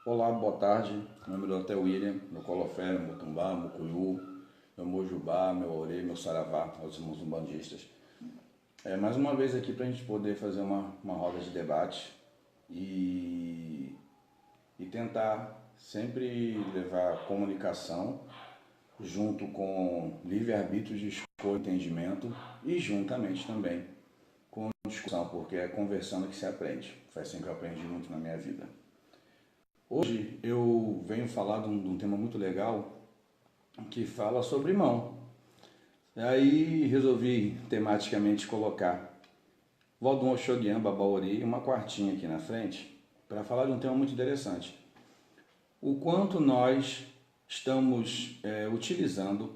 Olá, boa tarde. Meu nome é Dr. William, meu Colofé, meu Mutumbá, meu Cuiú, meu Mojubá, meu Orê, meu Saravá, aos irmãos umbandistas. Mais uma vez aqui para a gente poder fazer uma roda de debate e, e tentar sempre levar comunicação junto com livre-arbítrio de escolha e entendimento e juntamente também com discussão, porque é conversando que se aprende. Foi assim que eu aprendi muito na minha vida. Hoje eu venho falar de um tema muito legal que fala sobre mão. Aí resolvi tematicamente colocar Vodun Oxoguian Babaori e uma quartinha aqui na frente para falar de um tema muito interessante. O quanto nós estamos utilizando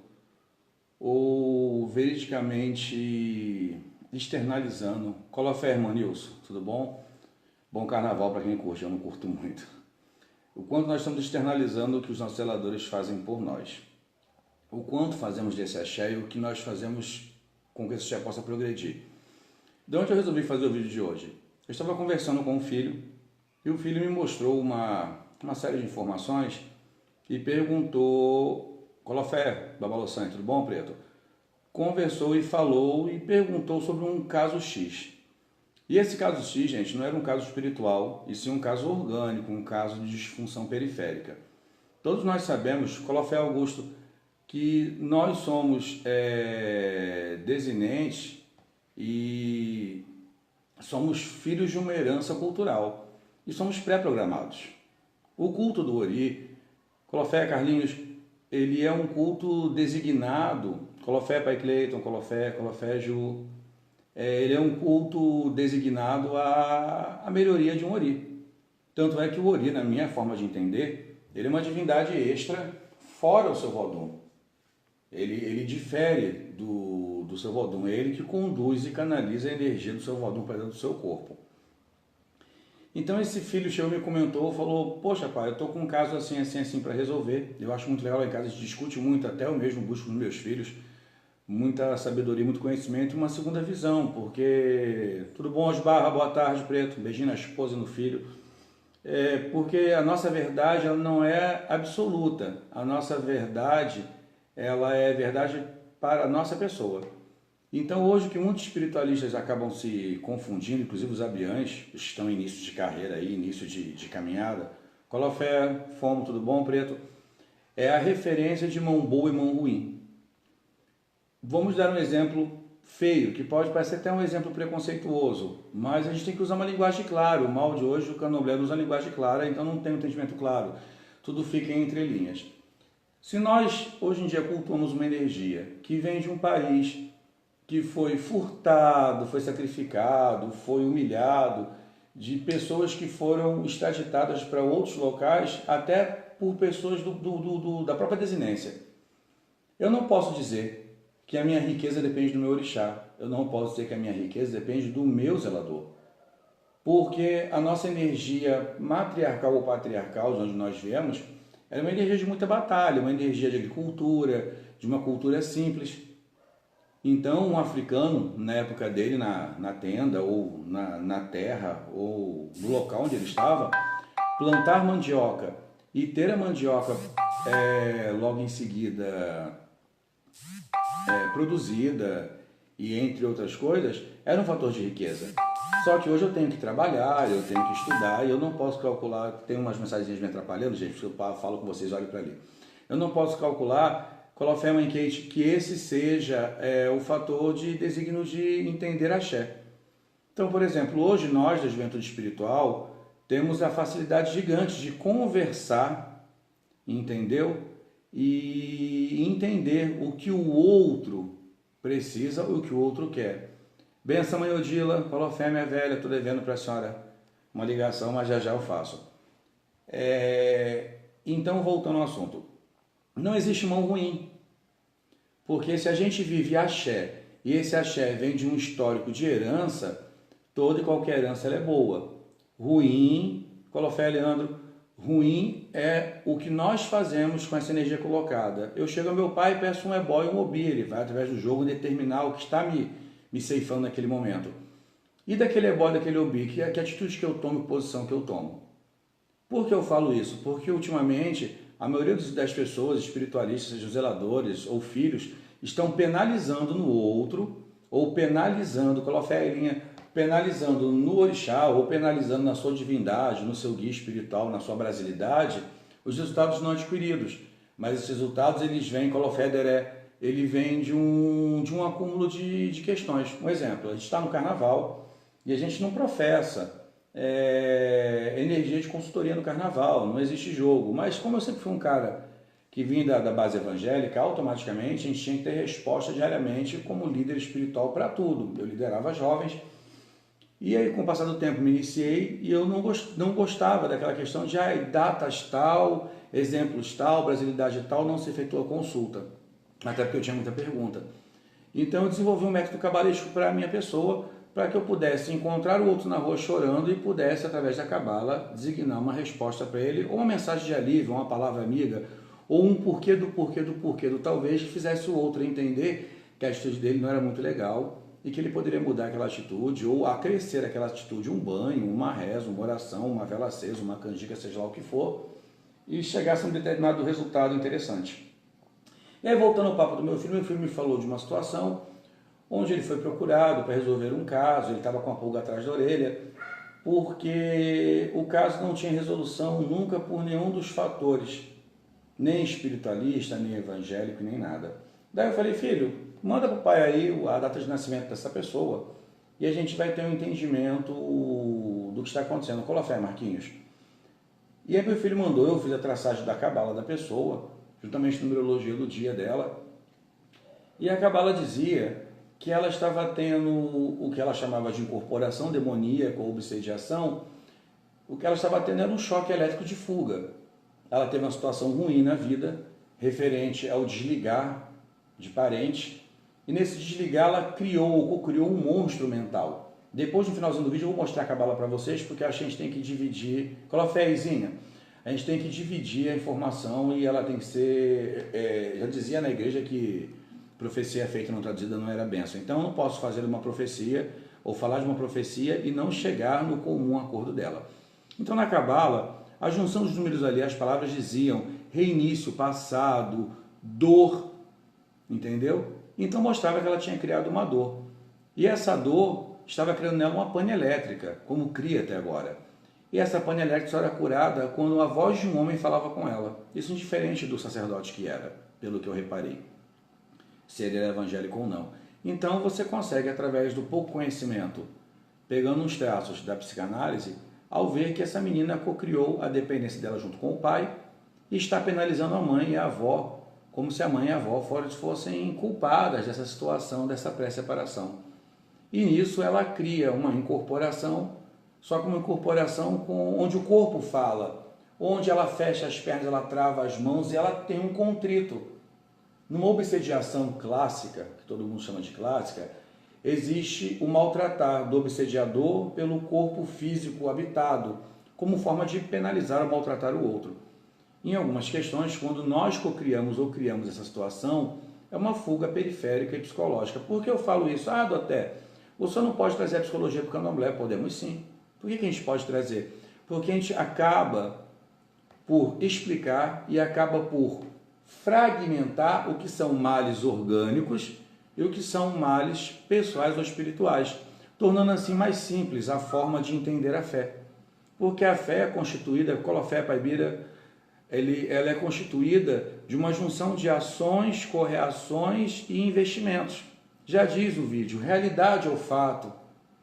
ou veridicamente externalizando. Colofé, irmão Nilson, tudo bom? Bom carnaval para quem curte, eu não curto muito. O quanto nós estamos externalizando o que os nossos zeladores fazem por nós. O quanto fazemos desse axé e o que nós fazemos com que esse axé possa progredir. De onde eu resolvi fazer o vídeo de hoje? Eu estava conversando com um filho e o filho me mostrou uma série de informações e perguntou: Colofé, Babalossan, tudo bom, preto? Conversou e falou e perguntou sobre um caso X. E esse caso X, gente, não era um caso espiritual, e sim um caso orgânico, um caso de disfunção periférica. Todos nós sabemos, Colofé Augusto, que nós somos desinentes e somos filhos de uma herança cultural e somos pré-programados. O culto do Ori, Colofé Carlinhos, ele é um culto designado, Colofé Pai Cleiton, Colofé Ju, ele é um culto designado à melhoria de um Ori. Tanto é que o Ori, na minha forma de entender, ele é uma divindade extra fora o seu Vodun. Ele difere do seu Vodun, é ele que conduz e canaliza a energia do seu Vodun para dentro do seu corpo. Então esse filho chegou e me comentou, falou: poxa pai, eu estou com um caso assim para resolver. Eu acho muito legal lá em casa, a gente discute muito, até eu mesmo busco nos meus filhos muita sabedoria, muito conhecimento e uma segunda visão, porque tudo bom, Osbarra, boa tarde, preto, um beijinho na esposa e no filho. Porque a nossa verdade ela não é absoluta, a nossa verdade ela é verdade para a nossa pessoa. Então hoje que muitos espiritualistas acabam se confundindo, inclusive os abiães, estão em início de carreira aí, início de caminhada, Colofé, Fomo, tudo bom, preto? É a referência de mão boa e mão ruim. Vamos dar um exemplo feio, que pode parecer até um exemplo preconceituoso, mas a gente tem que usar uma linguagem clara. O mal de hoje, o candomblé não usa linguagem clara, então não tem um entendimento claro. Tudo fica entre linhas. Se nós, hoje em dia, cultuamos uma energia que vem de um país que foi furtado, foi sacrificado, foi humilhado, de pessoas que foram extraditadas para outros locais, até por pessoas da própria desinência. Eu não posso dizer que a minha riqueza depende do meu orixá. Eu não posso dizer que a minha riqueza depende do meu zelador. Porque a nossa energia matriarcal ou patriarcal, de onde nós viemos, é uma energia de muita batalha, uma energia de agricultura, de uma cultura simples. Então, um africano, na época dele, na tenda, ou na terra, ou no local onde ele estava, plantar mandioca e ter a mandioca logo em seguida produzida e entre outras coisas, era um fator de riqueza. Só que hoje eu tenho que trabalhar, eu tenho que estudar e eu não posso calcular, tem umas mensagens me atrapalhando, gente, porque eu falo com vocês, olhem para ali. Eu não posso calcular, Colofé Mãe Kate, que esse seja o fator de designo de entender axé. Então, por exemplo, hoje nós da juventude espiritual temos a facilidade gigante de conversar, entendeu? E entender o que o outro precisa, o que o outro quer. Benção, mãe Odila, Colofé, minha velha, estou devendo para a senhora uma ligação, mas já eu faço. Então, voltando ao assunto, não existe mão ruim, porque se a gente vive axé, e esse axé vem de um histórico de herança, toda e qualquer herança ela é boa. Ruim, Colofé, Leandro, ruim é o que nós fazemos com essa energia colocada. Eu chego ao meu pai e peço um ebó e um obi, ele vai através do jogo determinar o que está me ceifando naquele momento. E daquele ebó, daquele obi, que atitude que eu tomo, que posição que eu tomo? Por que eu falo isso? Porque ultimamente a maioria das pessoas espiritualistas, sejam zeladores ou filhos, estão penalizando no outro, ou penalizando, coloca a linha, penalizando no orixá, ou penalizando na sua divindade, no seu guia espiritual, na sua brasilidade, os resultados não adquiridos. Mas esses resultados, eles vêm, ele vem de um acúmulo de questões. Um exemplo, a gente está no carnaval e a gente não professa energia de consultoria no carnaval, não existe jogo. Mas como eu sempre fui um cara que vinha da base evangélica, automaticamente a gente tinha que ter resposta diariamente como líder espiritual para tudo. Eu liderava jovens e aí com o passar do tempo me iniciei e eu não gostava daquela questão de datas tal, exemplos tal, brasilidade tal, não se efetua consulta. Até porque eu tinha muita pergunta. Então eu desenvolvi um método cabalístico para a minha pessoa, para que eu pudesse encontrar o outro na rua chorando e pudesse, através da cabala, designar uma resposta para ele, ou uma mensagem de alívio, uma palavra amiga, ou um porquê do talvez, que fizesse o outro entender que a atitude dele não era muito legal e que ele poderia mudar aquela atitude ou acrescer aquela atitude, um banho, uma reza, uma oração, uma vela acesa, uma canjica, seja lá o que for, e chegasse a um determinado resultado interessante. E aí, voltando ao papo do meu filho me falou de uma situação onde ele foi procurado para resolver um caso, ele estava com a pulga atrás da orelha, porque o caso não tinha resolução nunca por nenhum dos fatores, nem espiritualista, nem evangélico, nem nada. Daí eu falei, filho, manda para o pai aí a data de nascimento dessa pessoa e a gente vai ter um entendimento do que está acontecendo. Cola a fé, Marquinhos. E aí meu filho mandou, eu fiz a traçagem da cabala da pessoa, juntamente a numerologia do dia dela, e a cabala dizia que ela estava tendo o que ela chamava de incorporação demoníaca ou obsediação, o que ela estava tendo era um choque elétrico de fuga. Ela teve uma situação ruim na vida, referente ao desligar de parente, e nesse desligar ela criou um monstro mental. Depois, no finalzinho do vídeo, eu vou mostrar a cabala para vocês, porque acho que a gente tem que dividir, coloca a Izinha, a gente tem que dividir a informação e ela tem que ser, já dizia na igreja que profecia feita não traduzida não era bênção. Então eu não posso fazer uma profecia ou falar de uma profecia e não chegar no comum acordo dela. Então na cabala, a junção dos números ali, as palavras diziam reinício, passado, dor, entendeu? Então mostrava que ela tinha criado uma dor. E essa dor estava criando nela uma pane elétrica, como cria até agora. E essa pane elétrica só era curada quando a voz de um homem falava com ela. Isso indiferente do sacerdote que era, pelo que eu reparei, se ele era evangélico ou não. Então você consegue, através do pouco conhecimento, pegando uns traços da psicanálise, ao ver que essa menina cocriou a dependência dela junto com o pai e está penalizando a mãe e a avó, como se a mãe e a avó fossem culpadas dessa situação, dessa pré-separação. E nisso ela cria uma incorporação, só que uma incorporação onde o corpo fala, onde ela fecha as pernas, ela trava as mãos e ela tem um contrito. Numa obsediação clássica, que todo mundo chama de clássica, existe o maltratar do obsediador pelo corpo físico habitado, como forma de penalizar ou maltratar o outro. Em algumas questões, quando nós cocriamos ou criamos essa situação, é uma fuga periférica e psicológica. Por que eu falo isso? Doté, você não pode trazer a psicologia para o candomblé. Podemos sim. Por que a gente pode trazer? Porque a gente acaba por explicar e acaba por fragmentar o que são males orgânicos e o que são males pessoais ou espirituais, tornando assim mais simples a forma de entender a fé. Porque a fé é constituída, Colofé Paibira, ela é constituída de uma junção de ações, correações e investimentos. Já diz o vídeo, realidade ou fato,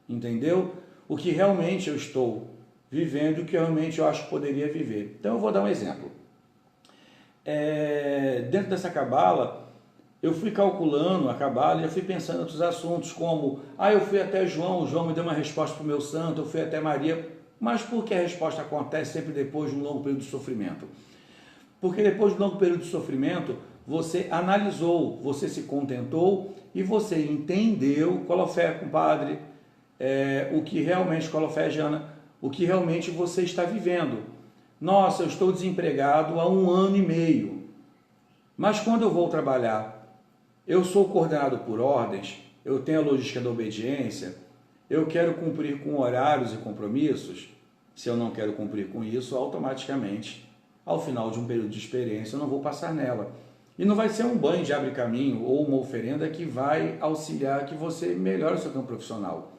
entendeu? O que realmente eu estou vivendo e o que realmente eu acho que poderia viver. Então eu vou dar um exemplo. Dentro dessa cabala, eu fui calculando a cabala e eu fui pensando em outros assuntos, como, eu fui até João, o João me deu uma resposta para o meu santo, eu fui até Maria, mas por que a resposta acontece sempre depois de um longo período de sofrimento? Porque depois de um longo período de sofrimento, você analisou, você se contentou e você entendeu, Colofé, compadre, o que realmente, Colofé, Jana, o que realmente você está vivendo. Nossa, eu estou desempregado há 1 ano e meio, mas quando eu vou trabalhar, eu sou coordenado por ordens, eu tenho a logística da obediência, eu quero cumprir com horários e compromissos. Se eu não quero cumprir com isso, automaticamente, ao final de um período de experiência, eu não vou passar nela. E não vai ser um banho de abre caminho ou uma oferenda que vai auxiliar que você melhore o seu campo profissional.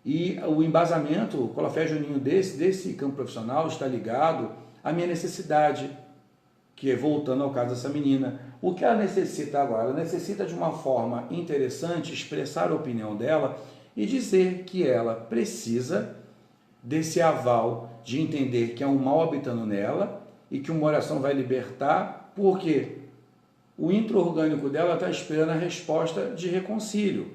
E o embasamento, o Colofé Juninho desse campo profissional está ligado à minha necessidade, que é voltando ao caso dessa menina. O que ela necessita agora? Ela necessita de uma forma interessante expressar a opinião dela e dizer que ela precisa desse aval de entender que é um mal habitando nela e que uma oração vai libertar, porque o intra-orgânico dela está esperando a resposta de reconcílio.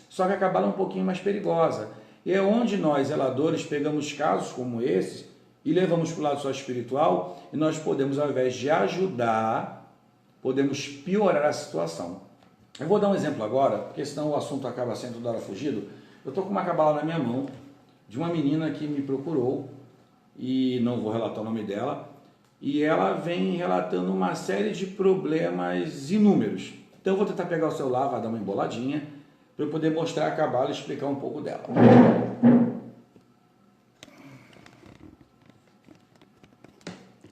Só que a cabala é um pouquinho mais perigosa. E é onde nós, zeladores, pegamos casos como esses e levamos para o lado só espiritual e nós podemos, ao invés de ajudar, podemos piorar a situação. Eu vou dar um exemplo agora, porque senão o assunto acaba sendo toda hora fugido. Eu estou com uma cabala na minha mão, de uma menina que me procurou, e não vou relatar o nome dela, e ela vem relatando uma série de problemas inúmeros. Então eu vou tentar pegar o celular, vai dar uma emboladinha, para eu poder mostrar a cabala e explicar um pouco dela.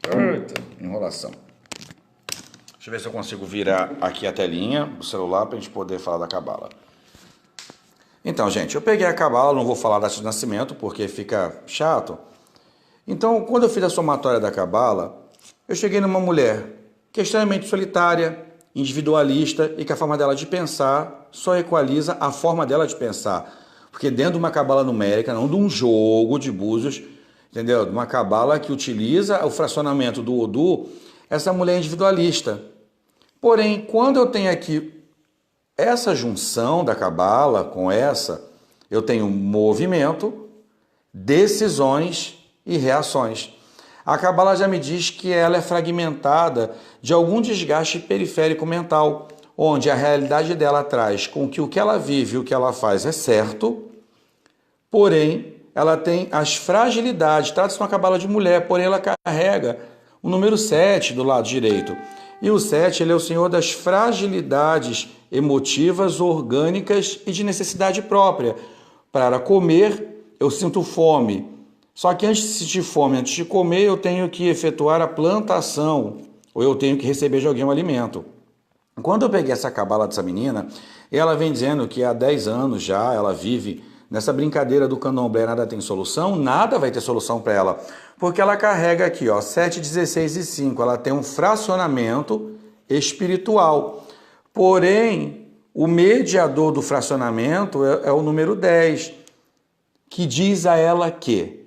Eita, enrolação. Deixa eu ver se eu consigo virar aqui a telinha do celular para a gente poder falar da cabala. Então, gente, eu peguei a cabala, não vou falar da data de nascimento porque fica chato. Então, quando eu fiz a somatória da cabala, eu cheguei numa mulher que é extremamente solitária, individualista e que a forma dela de pensar só equaliza a forma dela de pensar. Porque dentro de uma cabala numérica, não de um jogo de búzios, entendeu? De uma cabala que utiliza o fracionamento do Odu, essa mulher é individualista. Porém, quando eu tenho aqui essa junção da cabala com essa, eu tenho movimento, decisões e reações. A cabala já me diz que ela é fragmentada de algum desgaste periférico mental, onde a realidade dela traz com que o que ela vive e o que ela faz é certo, porém ela tem as fragilidades, trata-se de uma cabala de mulher, porém ela carrega o número 7 do lado direito. E o 7 ele é o senhor das fragilidades emotivas, orgânicas e de necessidade própria. Para comer, eu sinto fome. Só que antes de sentir fome, antes de comer, eu tenho que efetuar a plantação, ou eu tenho que receber de alguém um alimento. Quando eu peguei essa cabala dessa menina, ela vem dizendo que há 10 anos já ela vive nessa brincadeira do candomblé, nada tem solução, nada vai ter solução para ela. Porque ela carrega aqui, ó, 7, 16 e 5, ela tem um fracionamento espiritual. Porém, o mediador do fracionamento é o número 10, que diz a ela que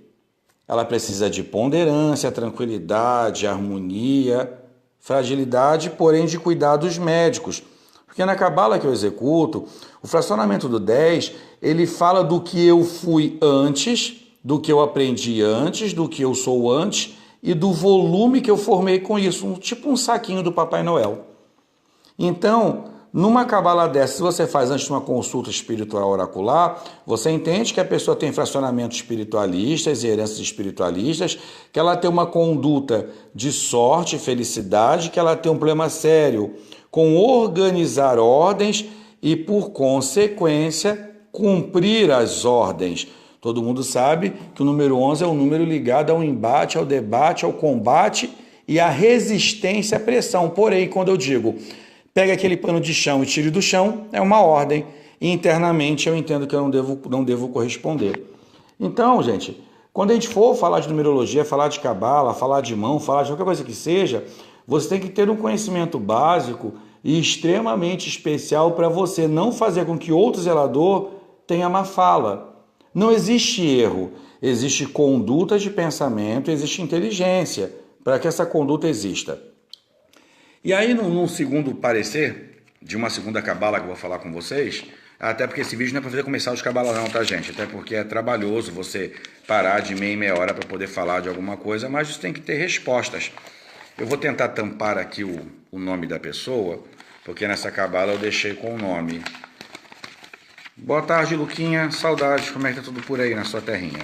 ela precisa de ponderância, tranquilidade, harmonia, fragilidade, porém de cuidados médicos. Porque na cabala que eu executo, o fracionamento do 10, ele fala do que eu fui antes, do que eu aprendi antes, do que eu sou antes e do volume que eu formei com isso, tipo um saquinho do Papai Noel. Então, numa cabala dessa, se você faz antes de uma consulta espiritual oracular, você entende que a pessoa tem fracionamentos espiritualistas e heranças espiritualistas, que ela tem uma conduta de sorte e felicidade, que ela tem um problema sério com organizar ordens e, por consequência, cumprir as ordens. Todo mundo sabe que o número 11 é um número ligado ao embate, ao debate, ao combate e à resistência à pressão. Porém, quando eu digo pega aquele pano de chão e tire do chão, é uma ordem. E internamente eu entendo que eu não devo corresponder. Então, gente, quando a gente for falar de numerologia, falar de cabala, falar de mão, falar de qualquer coisa que seja, você tem que ter um conhecimento básico e extremamente especial para você não fazer com que outro zelador tenha má fala. Não existe erro, existe conduta de pensamento, existe inteligência para que essa conduta exista. E aí, num segundo parecer, de uma segunda cabala que eu vou falar com vocês, até porque esse vídeo não é para fazer comercial de cabala não, tá, gente? Até porque é trabalhoso você parar de meia em meia hora para poder falar de alguma coisa, mas você tem que ter respostas. Eu vou tentar tampar aqui o nome da pessoa, porque nessa cabala eu deixei com o nome. Boa tarde, Luquinha. Saudades, como é que tá tudo por aí na sua terrinha?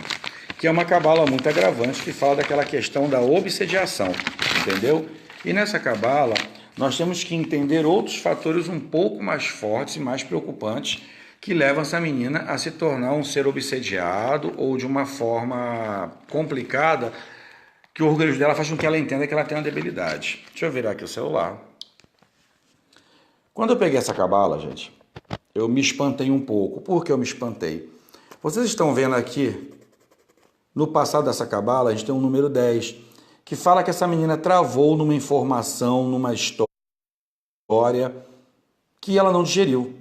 Que é uma cabala muito agravante que fala daquela questão da obsediação, entendeu? E nessa cabala, nós temos que entender outros fatores um pouco mais fortes e mais preocupantes, que levam essa menina a se tornar um ser obsediado ou de uma forma complicada que o organismo dela faz com que ela entenda que ela tem uma debilidade. Deixa eu virar aqui o celular. Quando eu peguei essa cabala, gente, eu me espantei um pouco. Por que eu me espantei? Vocês estão vendo aqui, no passado dessa cabala, a gente tem um número 10, que fala que essa menina travou numa informação, numa história que ela não digeriu.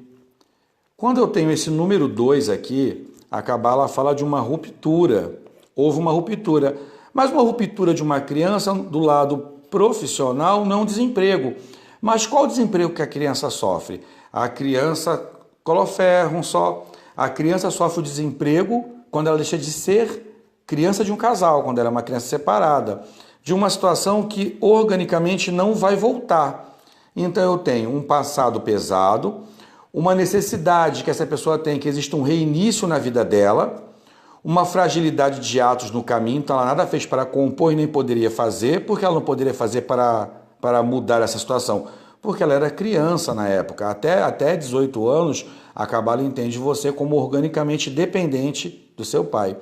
Quando eu tenho esse número 2 aqui, a cabala fala de uma ruptura. Houve uma ruptura. Mas uma ruptura de uma criança do lado profissional não é um desemprego. Mas qual o desemprego que a criança sofre? A criança, coloferro só, a criança sofre o desemprego quando ela deixa de ser criança de um casal, quando ela é uma criança separada, de uma situação que organicamente não vai voltar. Então eu tenho um passado pesado, uma necessidade que essa pessoa tem que exista um reinício na vida dela, uma fragilidade de atos no caminho, então ela nada fez para compor e nem poderia fazer. Por que ela não poderia fazer para mudar essa situação? Porque ela era criança na época. Até 18 anos, a cabala entende você como organicamente dependente do seu pai.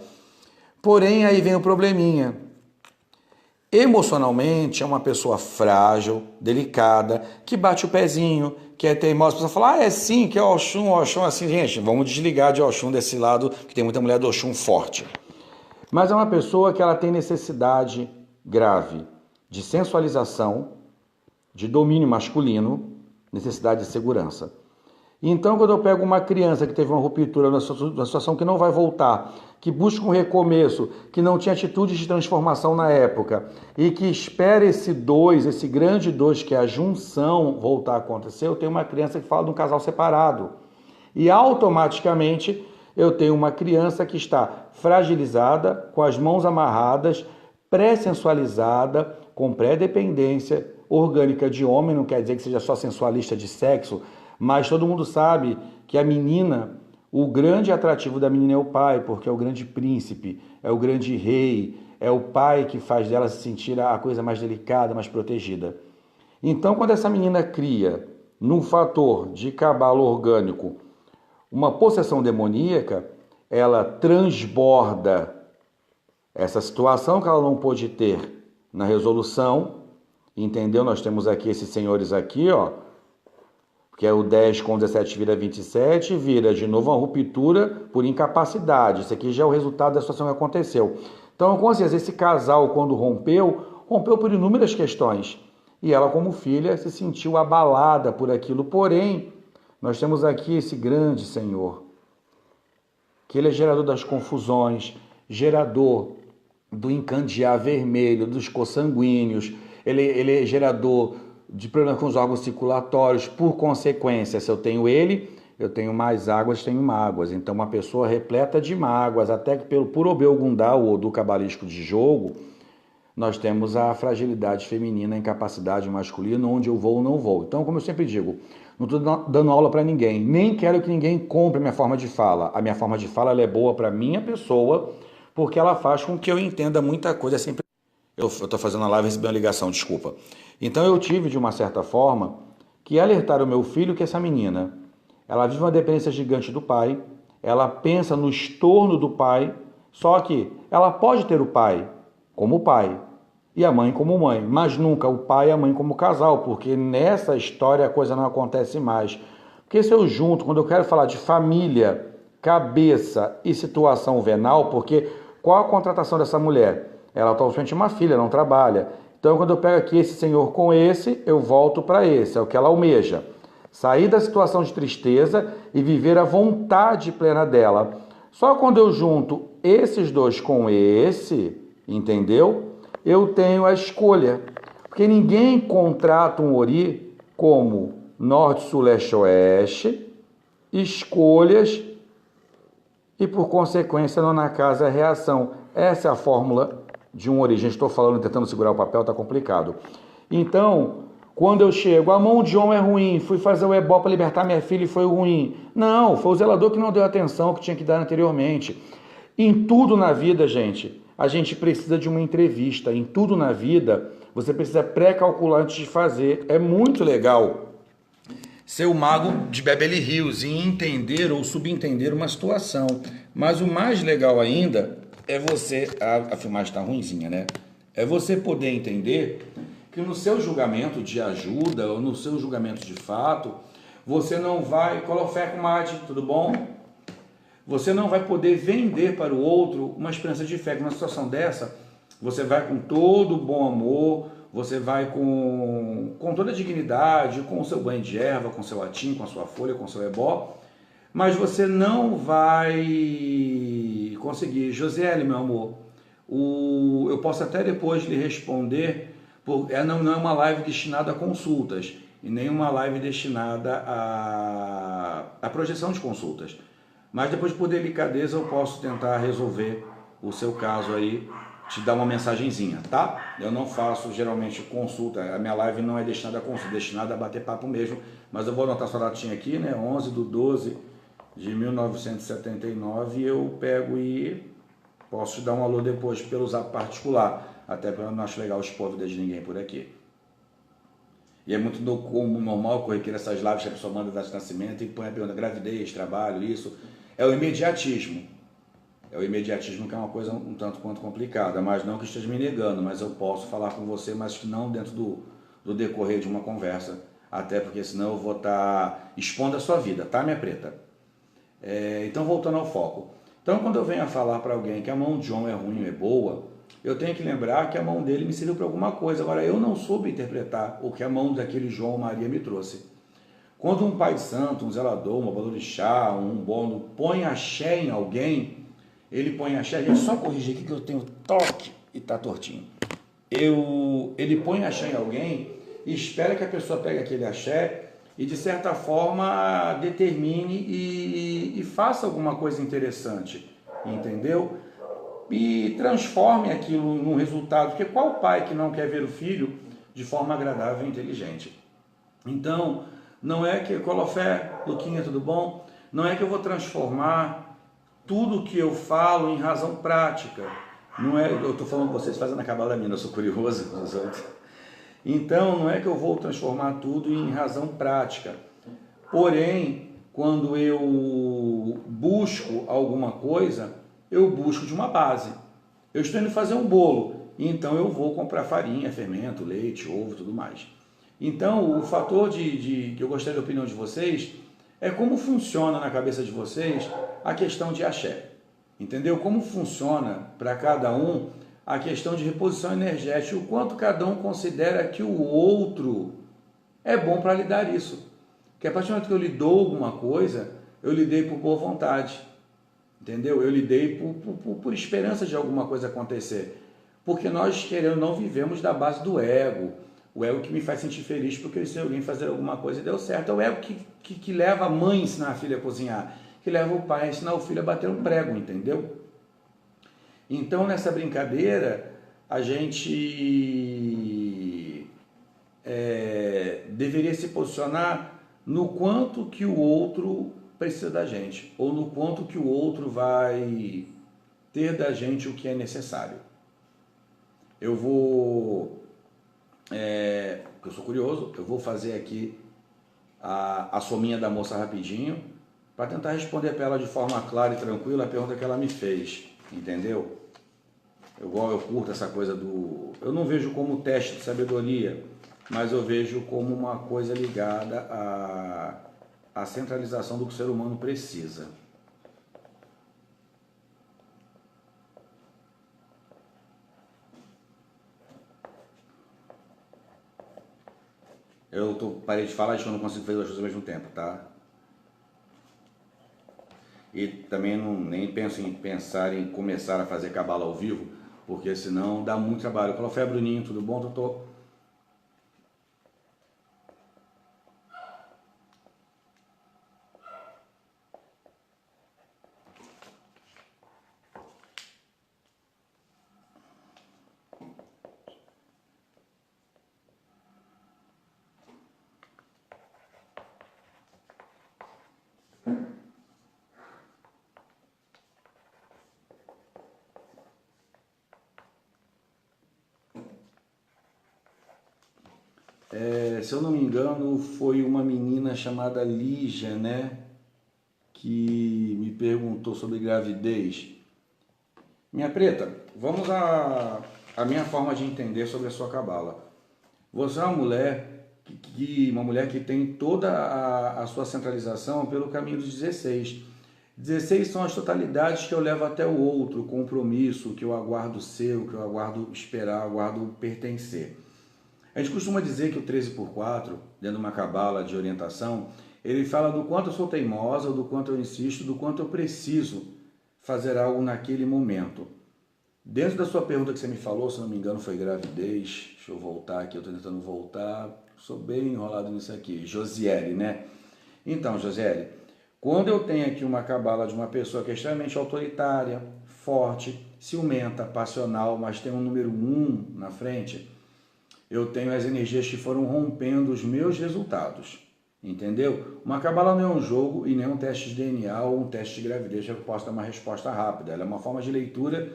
Porém, aí vem o probleminha. Emocionalmente, é uma pessoa frágil, delicada, que bate o pezinho, que é teimosa. A pessoa fala, é sim, que é Oxum, assim. Gente, vamos desligar de Oxum desse lado, que tem muita mulher do Oxum forte. Mas é uma pessoa que ela tem necessidade grave de sensualização, de domínio masculino, necessidade de segurança. Então, quando eu pego uma criança que teve uma ruptura, uma situação que não vai voltar, que busca um recomeço, que não tinha atitudes de transformação na época e que espera esse grande 2, que é a junção, voltar a acontecer, eu tenho uma criança que fala de um casal separado. E automaticamente eu tenho uma criança que está fragilizada, com as mãos amarradas, pré-sensualizada, com pré-dependência orgânica de homem, não quer dizer que seja só sensualista de sexo, mas todo mundo sabe que a menina, o grande atrativo da menina é o pai, porque é o grande príncipe, é o grande rei, é o pai que faz dela se sentir a coisa mais delicada, mais protegida. Então, quando essa menina cria, num fator de cabala orgânico, uma possessão demoníaca, ela transborda essa situação que ela não pôde ter na resolução, entendeu? Nós temos aqui esses senhores aqui, ó, que é o 10 com 17 vira 27, vira de novo uma ruptura por incapacidade. Isso aqui já é o resultado da situação que aconteceu. Então, com certeza, esse casal, quando rompeu por inúmeras questões. E ela, como filha, se sentiu abalada por aquilo. Porém, nós temos aqui esse grande Senhor, que ele é gerador das confusões, gerador do encandear vermelho, dos consanguíneos, ele é gerador de problemas com os órgãos circulatórios. Por consequência, se eu tenho ele, eu tenho mais águas, tenho mágoas. Então, uma pessoa repleta de mágoas, até que por Obel-Gundá, ou do cabalístico de jogo, nós temos a fragilidade feminina, a incapacidade masculina, onde eu vou ou não vou. Então, como eu sempre digo, não estou dando aula para ninguém, nem quero que ninguém compre a minha forma de fala. A minha forma de fala ela é boa para minha pessoa, porque ela faz com que eu entenda muita coisa. Sempre eu estou fazendo a live e recebi uma ligação, desculpa. Então eu tive, de uma certa forma, que alertar o meu filho que essa menina, ela vive uma dependência gigante do pai, ela pensa no estorno do pai, só que ela pode ter o pai como pai e a mãe como mãe, mas nunca o pai e a mãe como casal, porque nessa história a coisa não acontece mais. Porque se eu junto, quando eu quero falar de família, cabeça e situação venal, porque qual a contratação dessa mulher? Ela atualmente é uma filha, não trabalha. Então, quando eu pego aqui esse senhor com esse, eu volto para esse, é o que ela almeja. Sair da situação de tristeza e viver a vontade plena dela. Só quando eu junto esses dois com esse, entendeu? Eu tenho a escolha. Porque ninguém contrata um ori como norte, sul, leste, oeste, escolhas e, por consequência, nona casa é reação. Essa é a fórmula de uma origem. Estou falando, tentando segurar o papel, está complicado. Então, quando eu chego, a mão de homem é ruim, fui fazer o ebó para libertar minha filha e foi ruim. Não, foi o zelador que não deu atenção que tinha que dar anteriormente. Em tudo na vida, gente, a gente precisa de uma entrevista. Em tudo na vida, você precisa pré-calcular antes de fazer. É muito legal ser o mago de Beverly Hills e entender ou subentender uma situação. Mas o mais legal ainda é você... A filmagem está ruinzinha, né? É você poder entender que no seu julgamento de ajuda ou no seu julgamento de fato, você não vai... Colofé com mate, tudo bom? Você não vai poder vender para o outro uma esperança de fé. Numa situação dessa, você vai com todo o bom amor, você vai com toda a dignidade, com o seu banho de erva, com o seu atim, com a sua folha, com o seu ebó, mas você não vai conseguir. Josiele, meu amor, eu posso até depois lhe responder, não é uma live destinada a consultas, e nem uma live destinada a projeção de consultas. Mas depois, por delicadeza, eu posso tentar resolver o seu caso aí, te dar uma mensagenzinha, tá? Eu não faço geralmente consulta, a minha live não é destinada a consulta, é destinada a bater papo mesmo, mas eu vou anotar sua datinha aqui, né? 11/12/1979, eu pego e posso te dar um alô depois pelo zap particular, até porque eu não acho legal expor a vida de ninguém por aqui. E é muito normal corriqueiro essas lives que a pessoa manda data de nascimento e põe a pergunta gravidez, trabalho, isso. É o imediatismo. É o imediatismo que é uma coisa um tanto quanto complicada, mas não que esteja me negando, mas eu posso falar com você, mas que não dentro do decorrer de uma conversa, até porque senão eu vou estar expondo a sua vida, tá, minha preta? Então, voltando ao foco. Então, quando eu venho a falar para alguém que a mão de João é ruim ou é boa, eu tenho que lembrar que a mão dele me serviu para alguma coisa. Agora, eu não soube interpretar o que a mão daquele João ou Maria me trouxe. Quando um pai de santo, um zelador, um balorixá, um bono põe axé em alguém, ele põe axé, é só corrigir aqui que eu tenho toque e tá tortinho. Ele põe axé em alguém e espera que a pessoa pegue aquele axé e de certa forma determine e faça alguma coisa interessante, entendeu? E transforme aquilo num resultado, porque qual pai que não quer ver o filho de forma agradável e inteligente? Então, não é que, Colofé, Luquinha, tudo bom? Não é que eu vou transformar tudo que eu falo em razão prática. Não é, eu estou falando com vocês fazendo a cabala minha, eu sou curioso com os outros. Então, não é que eu vou transformar tudo em razão prática. Porém, quando eu busco alguma coisa, eu busco de uma base. Eu estou indo fazer um bolo, então eu vou comprar farinha, fermento, leite, ovo, tudo mais. Então, o fator que eu gostaria da opinião de vocês é como funciona na cabeça de vocês a questão de axé. Entendeu? Como funciona para cada um a questão de reposição energética, o quanto cada um considera que o outro é bom para lhe dar isso. Porque a partir do momento que eu lhe dou alguma coisa, eu lhe dei por boa vontade. Entendeu? Eu lhe dei por esperança de alguma coisa acontecer. Porque nós, querendo, não vivemos da base do ego. O ego que me faz sentir feliz porque eu ensinei alguém a fazer alguma coisa e deu certo. É o ego que leva a mãe a ensinar a filha a cozinhar, que leva o pai a ensinar o filho a bater um prego, entendeu? Então, nessa brincadeira, a gente deveria se posicionar no quanto que o outro precisa da gente, ou no quanto que o outro vai ter da gente o que é necessário. Eu vou, porque eu sou curioso, eu vou fazer aqui a sominha da moça rapidinho, para tentar responder para ela de forma clara e tranquila a pergunta que ela me fez, entendeu? Eu curto essa coisa eu não vejo como teste de sabedoria, mas eu vejo como uma coisa ligada à centralização do que o ser humano precisa. Parei de falar de que eu não consigo fazer as coisas ao mesmo tempo, tá? E também nem penso em pensar em começar a fazer cabala ao vivo, porque senão dá muito trabalho. Colofé, Bruninho, tudo bom, doutor? Se eu não me engano, foi uma menina chamada Lígia, né? Que me perguntou sobre gravidez. Minha preta, vamos à minha forma de entender sobre a sua cabala. Você é uma mulher que tem toda a sua centralização pelo caminho dos 16. 16 são as totalidades que eu levo até o outro, o compromisso, que eu aguardo ser, que eu aguardo esperar, aguardo pertencer. A gente costuma dizer que o 13x4, dentro de uma cabala de orientação, ele fala do quanto eu sou teimosa, do quanto eu insisto, do quanto eu preciso fazer algo naquele momento. Dentro da sua pergunta que você me falou, se não me engano, foi gravidez. Deixa eu voltar aqui, eu estou tentando voltar. Sou bem enrolado nisso aqui. Josiele, né? Então, Josiele, quando eu tenho aqui uma cabala de uma pessoa que é extremamente autoritária, forte, ciumenta, passional, mas tem um número 1 na frente, eu tenho as energias que foram rompendo os meus resultados. Entendeu? Uma cabala não é um jogo e nem um teste de DNA ou um teste de gravidez que eu possa dar uma resposta rápida. Ela é uma forma de leitura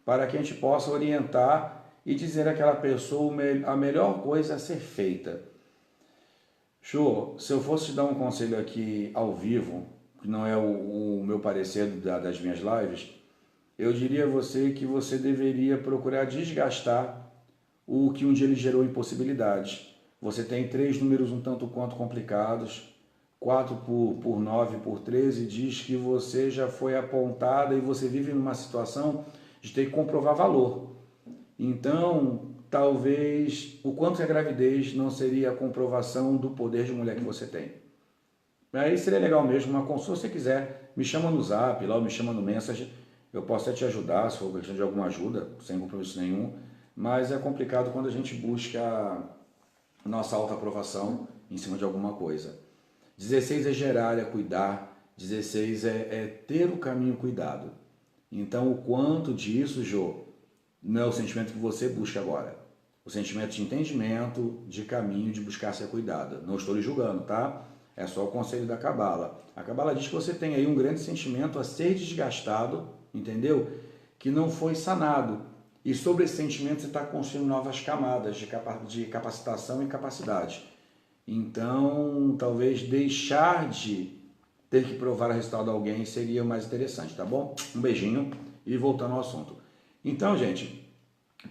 para que a gente possa orientar e dizer àquela pessoa a melhor coisa a ser feita. Show, se eu fosse te dar um conselho aqui ao vivo, que não é o meu parecer das minhas lives, eu diria a você que você deveria procurar desgastar o que um dia lhe gerou impossibilidades. Você tem 3 números um tanto quanto complicados, 4 por 9 por 13, diz que você já foi apontada e você vive numa situação de ter que comprovar valor. Então, talvez o quanto a gravidez não seria a comprovação do poder de mulher que você tem. Aí seria legal mesmo, uma consulta, se você quiser, me chama no Zap, lá, ou me chama no Message, eu posso até te ajudar, se for questão de alguma ajuda, sem compromisso nenhum, mas é complicado quando a gente busca a nossa autoaprovação em cima de alguma coisa. 16 é gerar, é cuidar, 16 é ter o caminho cuidado. Então, o quanto disso, Jô, não é o sentimento que você busca agora. O sentimento de entendimento, de caminho, de buscar ser cuidada. Não estou lhe julgando, tá? É só o conselho da Cabala. A Cabala diz que você tem aí um grande sentimento a ser desgastado, entendeu? Que não foi sanado. E sobre esse sentimento você está construindo novas camadas de capacitação e capacidade. Então, talvez deixar de ter que provar a resultado a alguém seria o mais interessante, tá bom? Um beijinho e voltando ao assunto. Então, gente,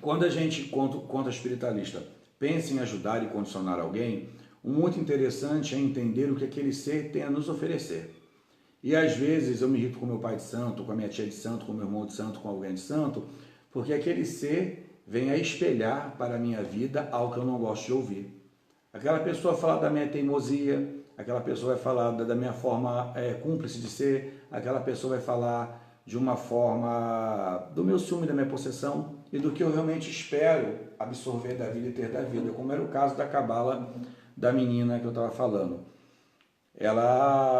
quando a gente, quanto espiritualista, pensa em ajudar e condicionar alguém, o muito interessante é entender o que aquele ser tem a nos oferecer. E às vezes eu me irrito com meu pai de santo, com a minha tia de santo, com meu irmão de santo, com alguém de santo, porque aquele ser vem a espelhar para a minha vida algo que eu não gosto de ouvir. Aquela pessoa fala da minha teimosia, aquela pessoa vai falar da minha forma cúmplice de ser, aquela pessoa vai falar de uma forma do meu ciúme, da minha possessão e do que eu realmente espero absorver da vida e ter da vida, como era o caso da cabala da menina que eu estava falando.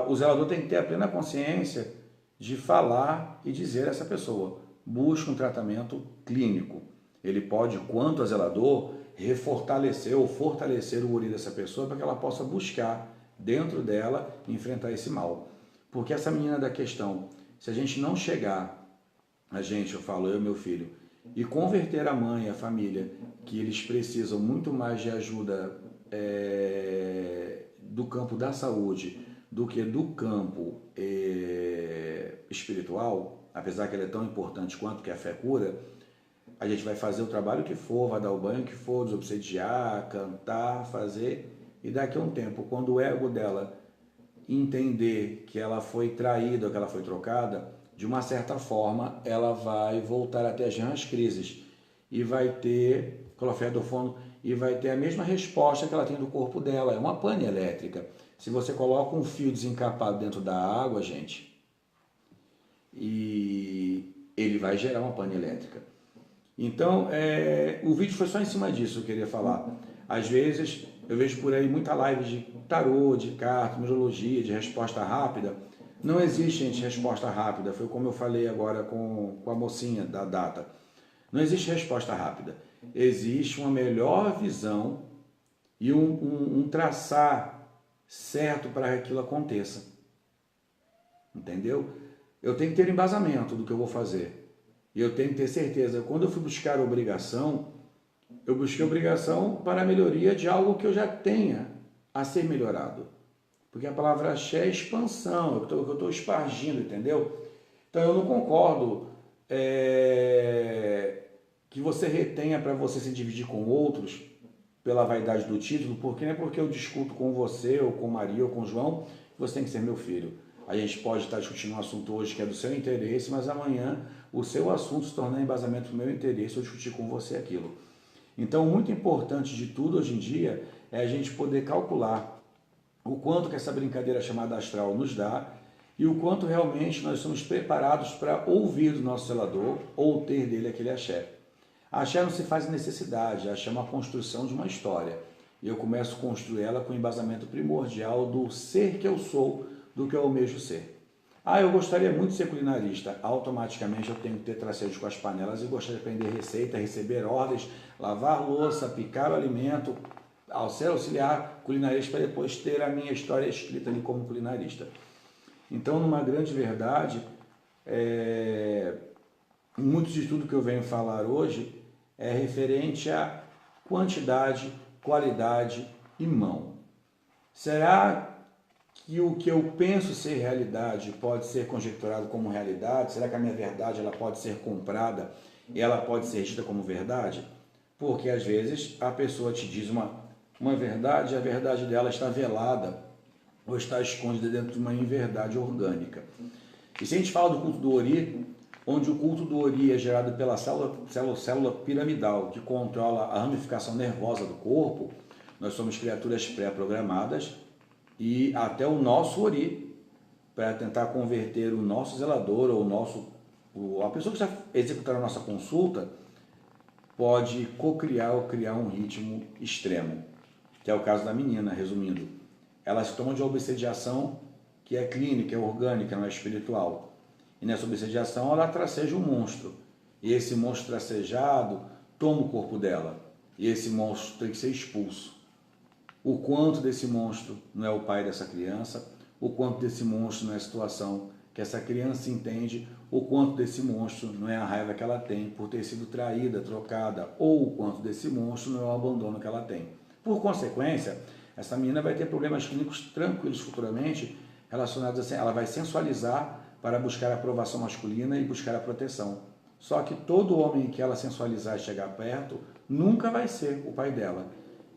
O zelador tem que ter a plena consciência de falar e dizer a essa pessoa, busque um tratamento clínico. Ele pode, quanto a zelador, refortalecer ou fortalecer o ori dessa pessoa para que ela possa buscar dentro dela enfrentar esse mal. Porque essa menina da questão, se a gente não chegar, eu falo, eu e meu filho, e converter a mãe, a família, que eles precisam muito mais de ajuda do campo da saúde do que do campo espiritual, apesar que ele é tão importante quanto que a fé cura, a gente vai fazer o trabalho que for, vai dar o banho que for, desobsediar, cantar, fazer, e daqui a um tempo, quando o ego dela entender que ela foi traída, que ela foi trocada, de uma certa forma, ela vai voltar a ter as crises e vai ter clofedofono e vai ter a mesma resposta que ela tem do corpo dela. É uma pane elétrica. Se você coloca um fio desencapado dentro da água, gente, e ele vai gerar uma pane elétrica. Então, o vídeo foi só em cima disso que eu queria falar. Às vezes, eu vejo por aí muita live de tarô, de carta, numerologia, de resposta rápida. Não existe, gente, resposta rápida. Foi como eu falei agora com a mocinha da data. Não existe resposta rápida. Existe uma melhor visão e um traçar certo para que aquilo aconteça. Entendeu? Eu tenho que ter embasamento do que eu vou fazer. E eu tenho que ter certeza. Quando eu fui buscar a obrigação, Eu busquei obrigação para a melhoria de algo que eu já tenha a ser melhorado. Porque a palavra axé é expansão, eu estou espargindo, entendeu? Então eu não concordo que você retenha para você se dividir com outros pela vaidade do título, porque não é porque eu discuto com você, ou com Maria, ou com João, que você tem que ser meu filho. A gente pode estar discutindo um assunto hoje que é do seu interesse, mas amanhã o seu assunto se tornar embasamento do meu interesse, eu discutir com você aquilo. Então, muito importante de tudo hoje em dia é a gente poder calcular o quanto que essa brincadeira chamada astral nos dá e o quanto realmente nós somos preparados para ouvir do nosso zelador ou ter dele aquele axé. A axé não se faz em necessidade, a axé é uma construção de uma história. E eu começo a construir ela com o embasamento primordial do ser que eu sou, do que eu almejo ser. Ah, eu gostaria muito de ser culinarista. Automaticamente eu tenho que ter tracejos com as panelas e gostar de aprender receita, receber ordens, lavar louça, picar o alimento, ser auxiliar culinarista para depois ter a minha história escrita ali como culinarista. Então, numa grande verdade, muito de tudo que eu venho falar hoje é referente a quantidade, qualidade e mão. Será que o que eu penso ser realidade pode ser conjecturado como realidade? Será que a minha verdade ela pode ser comprada e ela pode ser dita como verdade? Porque às vezes a pessoa te diz uma verdade e a verdade dela está velada ou está escondida dentro de uma inverdade orgânica. E se a gente fala do culto do Ori, onde o culto do Ori é gerado pela célula piramidal, que controla a ramificação nervosa do corpo, nós somos criaturas pré-programadas e até o nosso Ori, para tentar converter o nosso zelador ou a pessoa que está executando a nossa consulta, pode co-criar ou criar um ritmo extremo, que é o caso da menina, resumindo. Ela se toma de uma obsediação que é clínica, é orgânica, não é espiritual. E nessa obsediação ela traceja um monstro. E esse monstro tracejado toma o corpo dela. E esse monstro tem que ser expulso. O quanto desse monstro não é o pai dessa criança, o quanto desse monstro não é a situação que essa criança entende, o quanto desse monstro não é a raiva que ela tem por ter sido traída, trocada, ou o quanto desse monstro não é o abandono que ela tem. Por consequência, essa menina vai ter problemas clínicos tranquilos futuramente relacionados assim, ela vai sensualizar para buscar a aprovação masculina e buscar a proteção. Só que todo homem que ela sensualizar e chegar perto nunca vai ser o pai dela.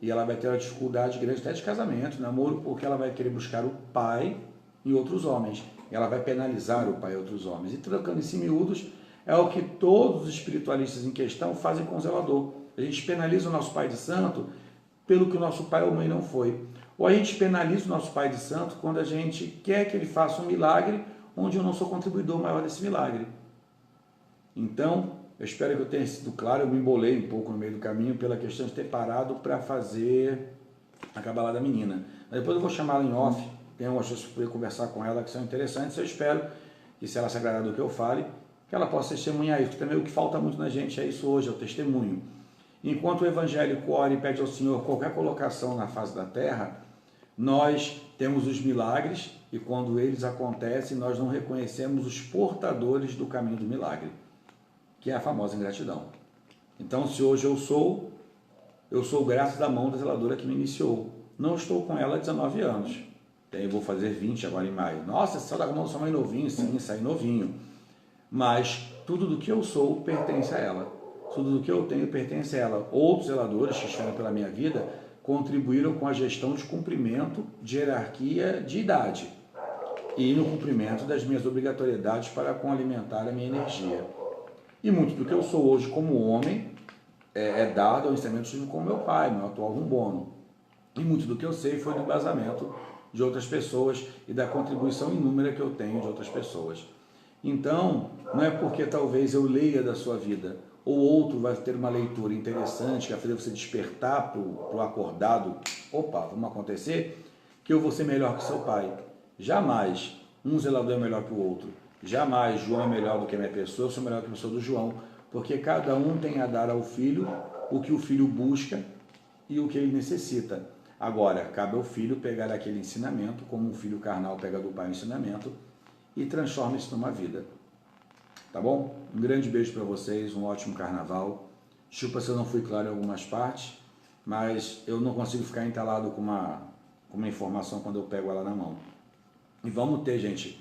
E ela vai ter uma dificuldade grande até de casamento, namoro, porque ela vai querer buscar o pai em outros homens. E ela vai penalizar o pai em outros homens. E trocando em miúdos, é o que todos os espiritualistas em questão fazem com o zelador. A gente penaliza o nosso pai de santo pelo que o nosso pai ou mãe não foi. Ou a gente penaliza o nosso pai de santo quando a gente quer que ele faça um milagre onde eu não sou contribuidor maior desse milagre. Então, eu espero que eu tenha sido claro, eu me embolei um pouco no meio do caminho pela questão de ter parado para fazer a Cabalá da menina. Mas depois eu vou chamá-la em off, tem algumas coisas para poder conversar com ela que são interessantes, eu espero que se ela se agradar do que eu fale, que ela possa testemunhar isso. Também o que falta muito na gente é isso hoje, é o testemunho. Enquanto o evangélico ora e pede ao Senhor qualquer colocação na face da terra, nós temos os milagres e quando eles acontecem, nós não reconhecemos os portadores do caminho do milagre, que é a famosa ingratidão. Então, se hoje eu sou graças à mão da zeladora que me iniciou. Não estou com ela há 19 anos. Eu vou fazer 20 agora em maio. Nossa, você saiu da mão da sua mãe novinho? Sim, saí novinho. Mas tudo do que eu sou pertence a ela. Tudo do que eu tenho pertence a ela. Outros zeladores que estiveram pela minha vida contribuíram com a gestão de cumprimento, de hierarquia, de idade. E no cumprimento das minhas obrigatoriedades para com alimentar a minha energia. E muito do que eu sou hoje como homem é dado ao ensinamento que tive com meu pai, meu atual rumbono. E muito do que eu sei foi do embasamento de outras pessoas e da contribuição inúmera que eu tenho de outras pessoas. Então, não é porque talvez eu leia da sua vida, ou outro vai ter uma leitura interessante, que vai fazer você despertar para o acordado, opa, vamos acontecer, que eu vou ser melhor que seu pai. Jamais um zelador é melhor que o outro. Jamais João é melhor do que a minha pessoa, eu sou melhor que a pessoa do João, porque cada um tem a dar ao filho o que o filho busca e o que ele necessita. Agora, cabe ao filho pegar aquele ensinamento, como um filho carnal pega do pai o ensinamento, e transforma isso numa vida. Tá bom? Um grande beijo para vocês, um ótimo carnaval. Desculpa se eu não fui claro em algumas partes, mas eu não consigo ficar entalado com uma informação quando eu pego ela na mão. E vamos ter, gente,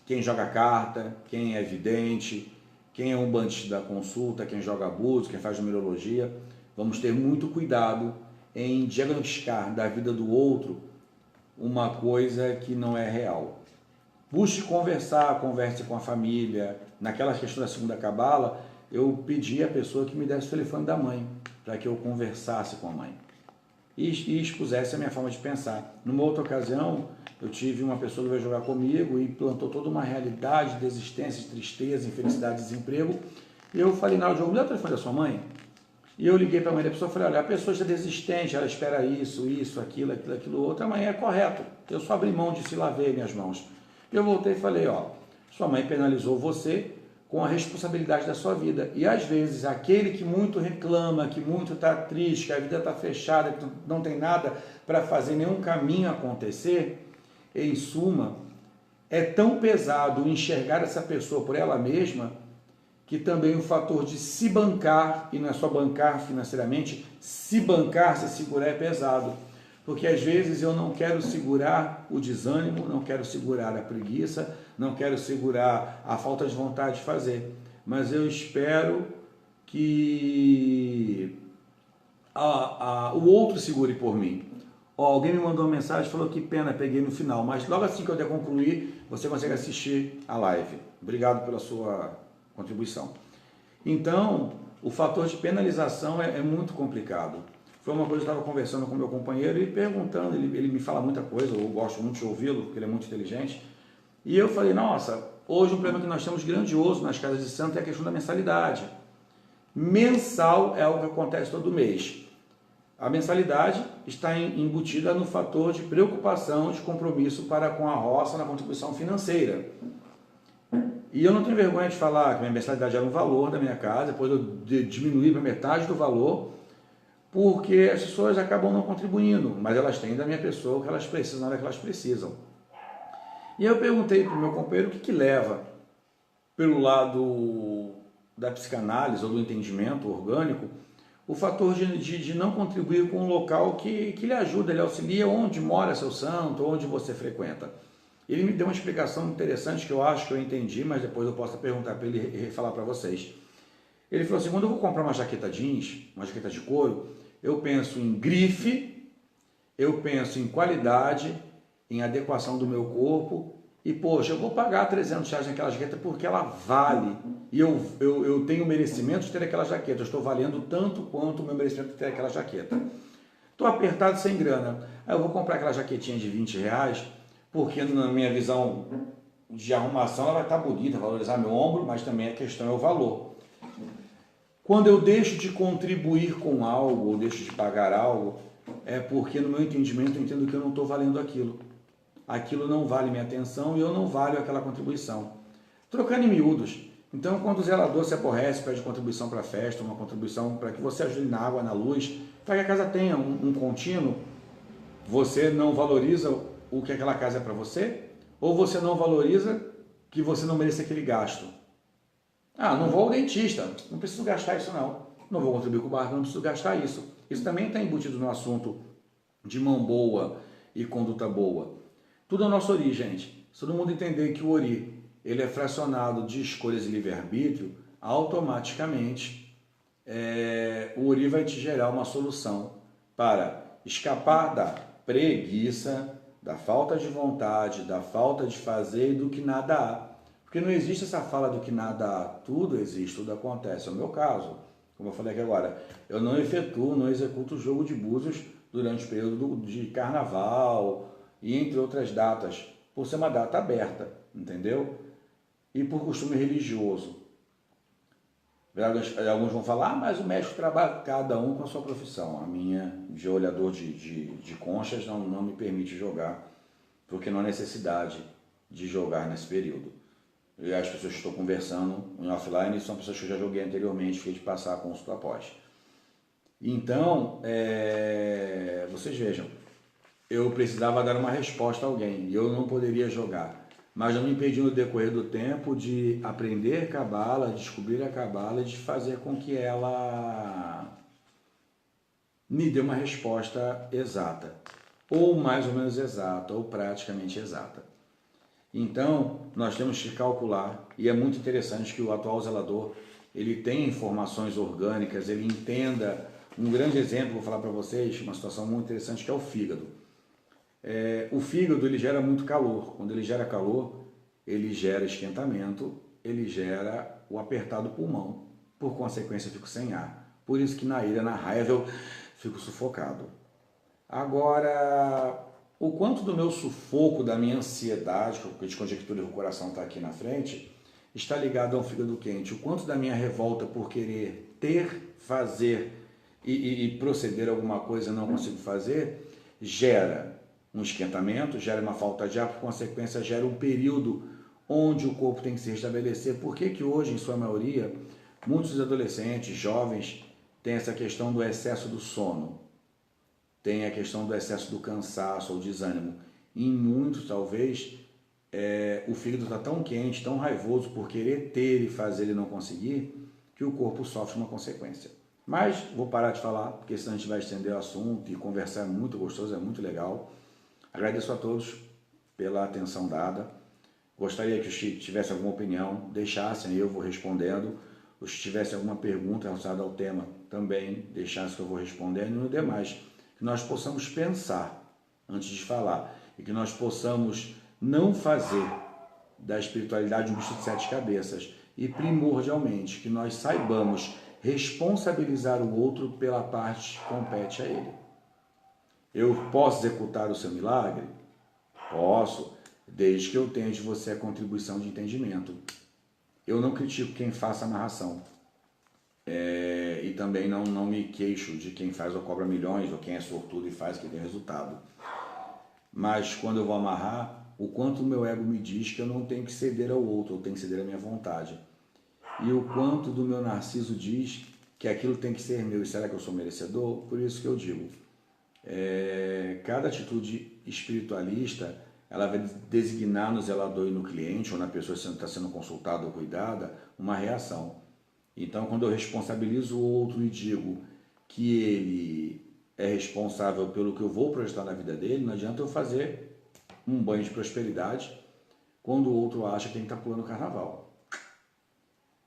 quem joga carta, quem é vidente, quem é um bandista da consulta, quem joga abuso, quem faz numerologia, vamos ter muito cuidado em diagnosticar da vida do outro uma coisa que não é real. Busque conversar, converse com a família. Naquela questão da segunda cabala, eu pedi à pessoa que me desse o telefone da mãe, para que eu conversasse com a mãe e expusesse a minha forma de pensar. Numa outra ocasião, eu tive uma pessoa que veio jogar comigo e plantou toda uma realidade de desistência, de tristeza, infelicidade, desemprego. E eu falei na hora do jogo, me dá o telefone da sua mãe? E eu liguei para a mãe da pessoa e falei, olha, a pessoa está desistente, ela espera isso, aquilo, outro. Amanhã é correto. Eu só abri mão de se lavar minhas mãos. Eu voltei e falei, ó, sua mãe penalizou você com a responsabilidade da sua vida. E às vezes aquele que muito reclama, que muito está triste, que a vida está fechada, que não tem nada para fazer nenhum caminho acontecer, em suma, é tão pesado enxergar essa pessoa por ela mesma, que também o fator de se bancar, e não é só bancar financeiramente, se bancar, se segurar é pesado. Porque às vezes eu não quero segurar o desânimo, não quero segurar a preguiça, não quero segurar a falta de vontade de fazer. Mas eu espero que o outro segure por mim. Alguém me mandou uma mensagem, falou que pena, peguei no final. Mas logo assim que eu der concluir, você consegue assistir a live. Obrigado pela sua contribuição. Então, o fator de penalização é muito complicado. Foi uma coisa que eu estava conversando com meu companheiro e perguntando, ele me fala muita coisa, eu gosto muito de ouvi-lo, porque ele é muito inteligente. E eu falei, nossa, hoje um problema que nós temos grandioso nas casas de santo é a questão da mensalidade. Mensal é algo que acontece todo mês. A mensalidade está embutida no fator de preocupação, de compromisso para com a roça na contribuição financeira. E eu não tenho vergonha de falar que minha mensalidade era um valor da minha casa, depois eu diminuí para metade do valor, porque as pessoas acabam não contribuindo, mas elas têm da minha pessoa o que elas precisam na hora que elas precisam. E eu perguntei para o meu companheiro o que leva, pelo lado da psicanálise ou do entendimento orgânico, o fator de não contribuir com um local que lhe ajuda, lhe auxilia onde mora seu santo, onde você frequenta. Ele me deu uma explicação interessante que eu acho que eu entendi, mas depois eu posso perguntar para ele e falar para vocês. Ele falou assim, quando eu vou comprar uma jaqueta jeans, uma jaqueta de couro, eu penso em grife, eu penso em qualidade, em adequação do meu corpo e, poxa, eu vou pagar R$300 naquela jaqueta porque ela vale e eu tenho o merecimento de ter aquela jaqueta, eu estou valendo tanto quanto o meu merecimento de ter aquela jaqueta. Estou apertado sem grana, aí eu vou comprar aquela jaquetinha de R$20 porque na minha visão de arrumação ela vai estar bonita, valorizar meu ombro, mas também a questão é o valor. Quando eu deixo de contribuir com algo, ou deixo de pagar algo, é porque no meu entendimento eu entendo que eu não estou valendo aquilo. Aquilo não vale minha atenção e eu não valho aquela contribuição. Trocando em miúdos. Então, quando o zelador se aborrece, pede contribuição para a festa, uma contribuição para que você ajude na água, na luz, para que a casa tenha um contínuo, você não valoriza o que aquela casa é para você? Ou você não valoriza que você não merece aquele gasto? Ah, não vou ao dentista, não preciso gastar isso não. Não vou contribuir com o barco, não preciso gastar isso. Isso também está embutido no assunto de mão boa e conduta boa. Tudo é nosso Ori, gente. Se todo mundo entender que o Ori ele é fracionado de escolhas e livre-arbítrio, automaticamente o Ori vai te gerar uma solução para escapar da preguiça, da falta de vontade, da falta de fazer e do que nada há. Porque não existe essa fala do que nada há, tudo existe, tudo acontece. É o meu caso, como eu falei aqui agora, eu não efetuo, não executo o jogo de búzios durante o período de carnaval e entre outras datas, por ser uma data aberta, entendeu? E por costume religioso. Alguns vão falar, mas o médico trabalha cada um com a sua profissão. A minha, de olhador de conchas, não me permite jogar, porque não há necessidade de jogar nesse período. E as pessoas que estou conversando em offline são pessoas que eu já joguei anteriormente, fiquei de passar a consulta após. Então, vocês vejam, eu precisava dar uma resposta a alguém e eu não poderia jogar. mas não me impediu no decorrer do tempo de aprender Cabala, descobrir a Cabala e de fazer com que ela me dê uma resposta exata, ou mais ou menos exata, ou praticamente exata. Então, nós temos que calcular, e é muito interessante que o atual zelador, ele tenha informações orgânicas, ele entenda. Um grande exemplo, vou falar para vocês, uma situação muito interessante, que é o fígado. O fígado, ele gera muito calor. Quando ele gera calor, ele gera esquentamento, ele gera o apertar do pulmão. Por consequência, eu fico sem ar. Por isso que na ira, na raiva, eu fico sufocado. Agora, o quanto do meu sufoco, da minha ansiedade, que eu te conjecture que o coração está aqui na frente, está ligado ao fígado quente. O quanto da minha revolta por querer ter, fazer e proceder a alguma coisa e não consigo fazer, gera um esquentamento, gera uma falta de ar, por consequência gera um período onde o corpo tem que se restabelecer. Por que que hoje, em sua maioria, muitos adolescentes, jovens, têm essa questão do excesso do sono? Tem a questão do excesso do cansaço ou desânimo. Em muitos, talvez, o fígado está tão quente, tão raivoso por querer ter e fazer e não conseguir, que o corpo sofre uma consequência. Mas vou parar de falar, porque senão a gente vai estender o assunto e conversar é muito gostoso, é muito legal. Agradeço a todos pela atenção dada. Gostaria que os que tivessem alguma opinião, deixassem, eu vou respondendo. Os que tivessem alguma pergunta relacionada ao tema, também deixassem que eu vou respondendo. E no demais, que nós possamos pensar antes de falar e que nós possamos não fazer da espiritualidade um bicho de 7 cabeças e, primordialmente, que nós saibamos responsabilizar o outro pela parte que compete a ele. Eu posso executar o seu milagre? Posso, desde que eu tenha de você a contribuição de entendimento. Eu não critico quem faça amarração. E também não me queixo de quem faz ou cobra milhões, ou quem é sortudo e faz que tem resultado. Mas quando eu vou amarrar, o quanto o meu ego me diz que eu não tenho que ceder ao outro, eu tenho que ceder à minha vontade. E o quanto do meu narciso diz que aquilo tem que ser meu, e será que eu sou merecedor? Por isso que eu digo, cada atitude espiritualista, ela vai designar no zelador e no cliente, ou na pessoa que está sendo consultada ou cuidada, uma reação. Então, quando eu responsabilizo o outro e digo que ele é responsável pelo que eu vou projetar na vida dele, não adianta eu fazer um banho de prosperidade quando o outro acha que ele está pulando o carnaval.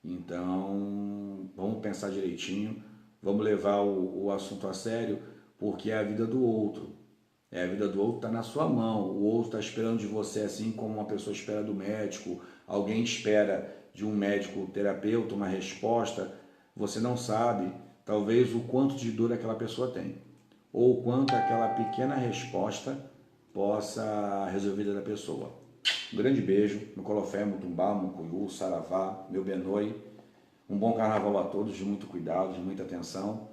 Então, vamos pensar direitinho, vamos levar o assunto a sério, porque é a vida do outro. A vida do outro está na sua mão, o outro está esperando de você assim como uma pessoa espera do médico, alguém espera de um médico terapeuta uma resposta, você não sabe, talvez, o quanto de dor aquela pessoa tem, ou o quanto aquela pequena resposta possa resolver a vida da pessoa. Um grande beijo, Mucolofé, Mutumbá, Mucuyu, Saravá, meu Benoi. Um bom carnaval a todos, de muito cuidado, de muita atenção.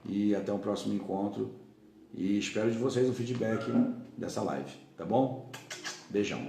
E até o próximo encontro. E espero de vocês o feedback dessa live, tá bom? Beijão.